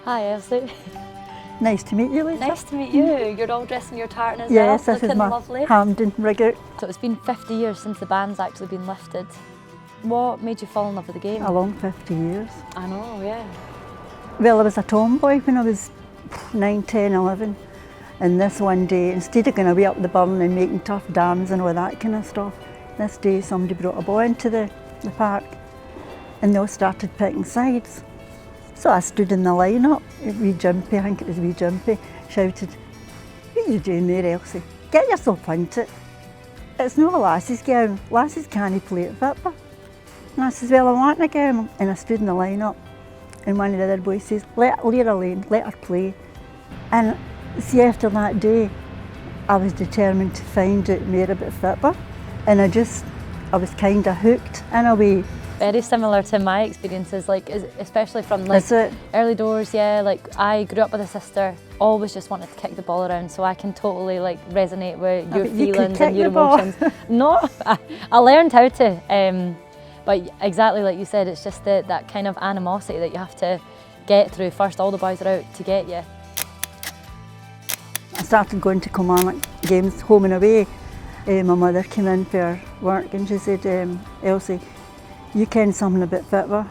Hi Elsie. Nice to meet you, Lisa. Nice to meet you. You're all dressed in your tartan as yes, well, this is looking my lovely. Hampden rig out. So it's been 50 years since the band's actually been lifted. What made you fall in love with the game? A long 50 years. I know, yeah. Well, I was a tomboy when I was 9, 10, 11. And this one day, instead of going away up the burn and making tough dams and all that kind of stuff, this day somebody brought a boy into the park and they all started picking sides. So I stood in the line-up, wee Jimpy, I think it was wee Jimpy, shouted, "What are you doing there, Elsie? Get yourself into it. It's not a lassie's game, lassies can't play at football." And I says, "Well, I want to game." And I stood in the line-up and one of the other boys says, leave her alone, let her play. And see, after that day, I was determined to find out more about football. And I was kind of hooked in a way. Very similar to my experiences, like especially from like early doors. Yeah, like I grew up with a sister, always just wanted to kick the ball around, so I can totally like resonate with your feelings and your emotions. No, I learned how to, but exactly like you said, it's just that kind of animosity that you have to get through. First, all the boys are out to get you. I started going to Kilmarnock games home and away. My mother came in for work and she said, "Elsie, you ken something about football?"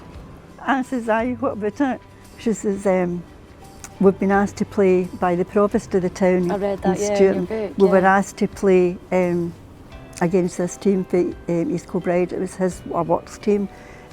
I says, "Aye, what about it?" She says, "We've been asked to play by the provost of the town." I read that, in yeah, Sturton. in your book, We yeah. were asked to play against this team for East Kilbride. It was his works team.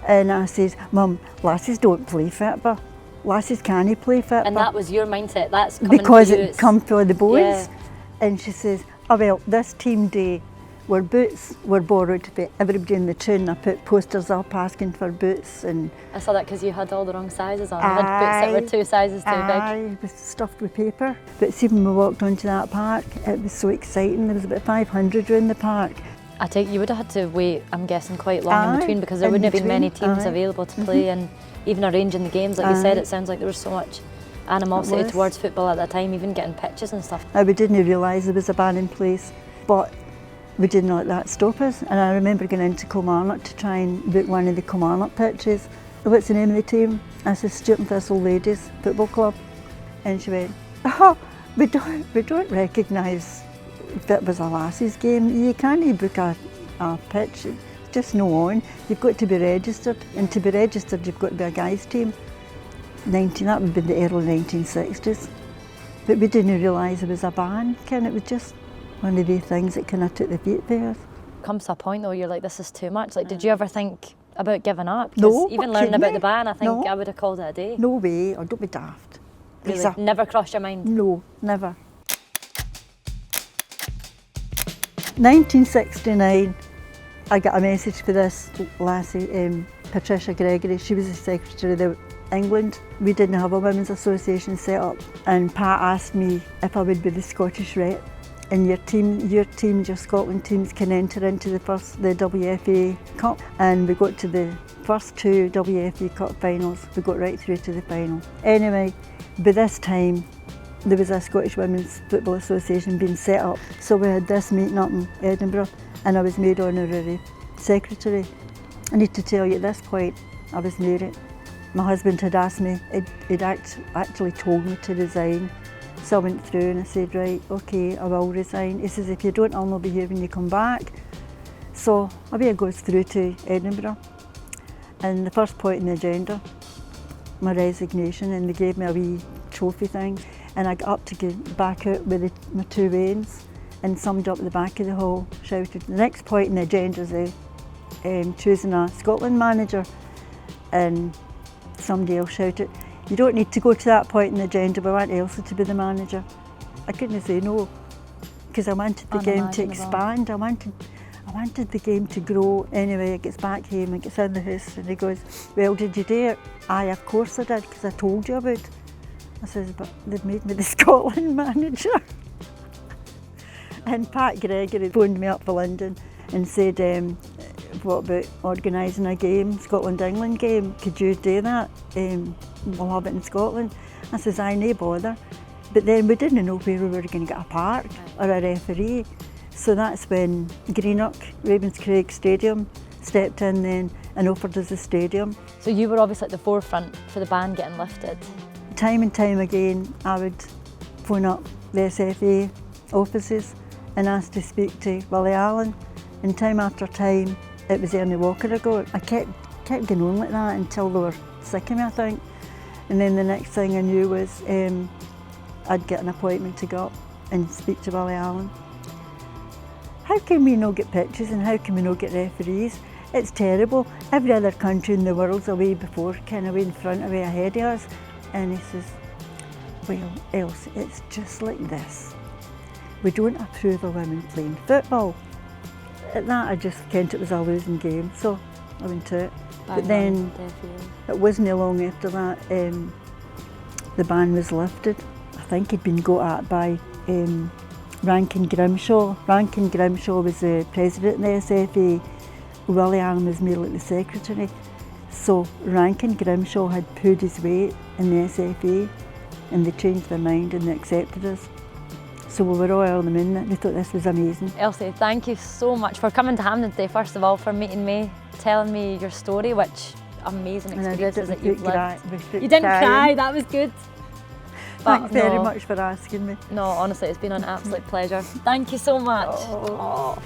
And I says, "Mum, lassies don't play football. Lassies can't play football." And that was your mindset, that's coming because for you. It come for the boys. Yeah. And she says, "Oh well, this team day, where boots were borrowed by everybody in the town. I put posters up asking for boots." And I saw that because you had all the wrong sizes on. You had boots that were 2 sizes too big. It was stuffed with paper. But see, when we walked onto that park, it was so exciting. There was about 500 around the park. I take you would have had to wait, I'm guessing, quite long in between, because there wouldn't have been many teams available to play, and even arranging the games, like you said, it sounds like there was so much animosity towards football at that time, even getting pitches and stuff. We didn't realise there was a ban in place, but we didn't let that stop us. And I remember going into Kilmarnock to try and book one of the Kilmarnock pitches. "What's the name of the team?" I said, "Sturton Thistle Ladies Football Club." And she went, "Oh, we don't recognise that was a lassies game. You can't book a pitch, it's just no on. You've got to be registered, and to be registered you've got to be a guys team." That would be the early 1960s. But we didn't realise there was a ban, it was just one of the things that kind of took the feet there. Comes to a point though, you're like, this is too much. Like, did you ever think about giving up? No. Even learning about the ban, I think I would have called it a day. No way, or don't be daft. Really? Never crossed your mind? No, never. 1969, I got a message for this lassie, Patricia Gregory. She was the Secretary of England. We didn't have a women's association set up, and Pat asked me if I would be the Scottish rep. And your Scotland teams can enter into the WFA Cup. And we got to the first 2 WFA Cup finals. We got right through to the final. Anyway, by this time, there was a Scottish Women's Football Association being set up. So we had this meeting up in Edinburgh, and I was made honorary secretary. I need to tell you at this point, I was married. My husband had asked me, he'd actually told me to resign. So I went through and I said, "Right, okay, I will resign." He says, "If you don't, I'll not be here when you come back." So away I goes through to Edinburgh. And the first point in the agenda, my resignation, and they gave me a wee trophy thing. And I got up to go back out with my 2 wains, and somebody up at the back of the hall shouted, "The next point in the agenda is choosing a Scotland manager." And somebody else shouted, "You don't need to go to that point in the agenda, but I want Elsie to be the manager." I couldn't say no, because I wanted the game to expand. I wanted the game to grow. Anyway, it gets back home, it gets in the house, and he goes, "Well, did you do it?" "Aye, of course I did, because I told you about it." I says, "But they've made me the Scotland manager." And Pat Gregory phoned me up for London and said, "What about organising a game, Scotland-England game? Could you do that? We'll have it in Scotland." I says, "Aye, no bother." But then we didn't know where we were going to get a park or a referee. So that's when Greenock, Ravenscraig Stadium, stepped in then and offered us a stadium. So you were obviously at the forefront for the ban getting lifted. time and time again, I would phone up the SFA offices and ask to speak to Willie Allen, and time after time, it was Ernie Walker I got. I kept going on like that until they were sick of me, I think. And then the next thing I knew was I'd get an appointment to go up and speak to Willie Allen. How can we not get pictures and how can we not get referees? It's terrible. Every other country in the world's away before, kind of way in front, away ahead of us. And he says, well, Elsie, it's just like this. We don't approve of women playing football. At that, I just kent it was a losing game, so I went to it. But then, it wasn't long after that, the ban was lifted. I think he'd been got at by Rankin Grimshaw. Rankin Grimshaw was the president of the SFA. Willie Allen was merely the secretary. So Rankin Grimshaw had pulled his weight in the SFA, and they changed their mind and they accepted us. So we were all on the moon. We thought this was amazing. Elsie, thank you so much for coming to Hampden today, first of all, for meeting me, telling me your story, which amazing experiences that you've lived. You didn't cry, that was good. Thanks very much for asking me. No, honestly, it's been an absolute pleasure. Thank you so much. Oh.